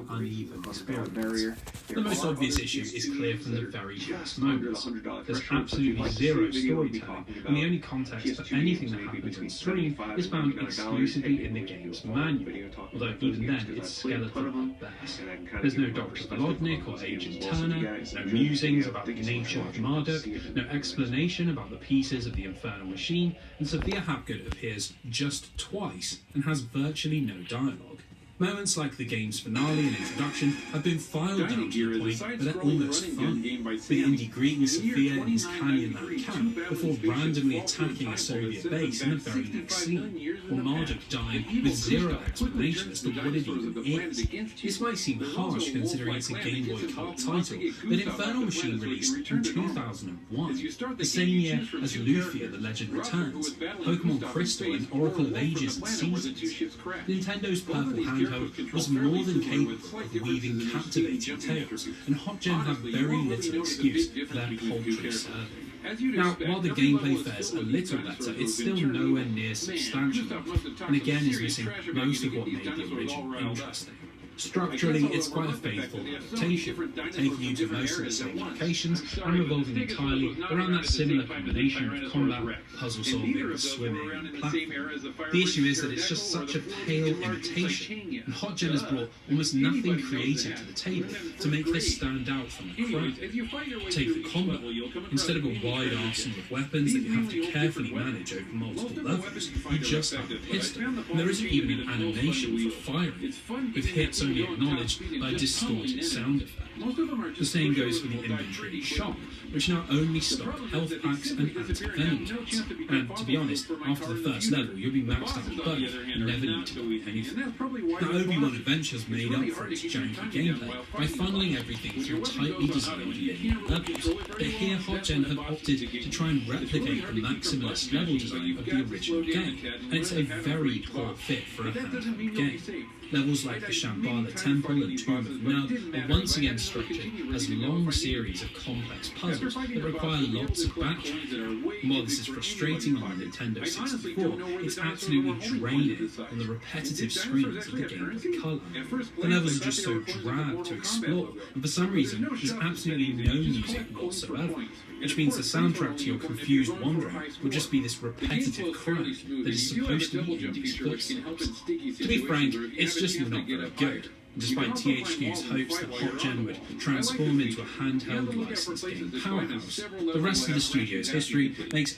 an uneven experience. The most obvious issue is clear from the very first moments. There's absolutely zero storytelling, and the only context for anything that happens on screen is found exclusively in the game's manual, although even then it's skeletal at best. There's no Dr. Volodnik or Agent Turner, no musings about the nature of Marduk, no explanation about the pieces of the infernal machine, and Sophia Hapgood appears just twice and has virtually no dialogue. Moments like the game's finale and introduction have been filed down to the point where they're almost fun, with Indy greeting Sophia in his Canyon-like camp before randomly attacking a Soviet base in the very next scene, or Marduk dying with zero explanation as to what it even is. This might seem harsh considering it's a Game Boy Color title, but Infernal Machine released in 2001, the same year as Lufia the Legend Returns, Pokemon Crystal and Oracle of Ages and Seasons. Nintendo's Purple Handheld was more than capable of weaving captivating tales, and HotGen have very little excuse for their paltry serving. Now, while the gameplay fares a little better, it's still nowhere near substantial, and again is missing most of what made the original interesting. Structurally, it's quite a faithful adaptation, taking you to most of the same locations and revolving entirely around that similar combination of combat, puzzle solving, swimming, and platforming. The issue is that it's just such a pale imitation, and HotGen has brought almost nothing creative to the table to make this stand out from the crowd. Take the combat. Instead of a wide arsenal of weapons that you have to carefully manage over multiple levels, you just have a pistol, and there isn't even an animation for firing, with hits only acknowledged by a distorted sound effect. The same goes for the inventory shop, which now only stock health packs and anti-venom kits. And to be honest, after the first level, you'll be maxed out with both and never need to buy anything. Now, Obi-Wan Adventures made up for its janky gameplay by funneling everything through tightly designed linear levels. But here, HotGen have opted to try and replicate the maximalist level design of the original game, and it's a very poor fit for a handheld game. Levels like the Shambhala Temple and Tomb of Nub are once again structured as long series of complex puzzles that require lots of backtracking. And while this is frustrating on the Nintendo 64, it's absolutely draining on the repetitive screens of the Game Boy Color. The levels are just so drab to explore, and for some reason there's absolutely no music whatsoever, which means the soundtrack to your confused wandering will just be this repetitive crack that is supposed to be Indy's footsteps. To be frank, it's just not very good. Despite THQ's hopes that HotGen would transform into a handheld licensed game powerhouse, the rest of the studio's history makes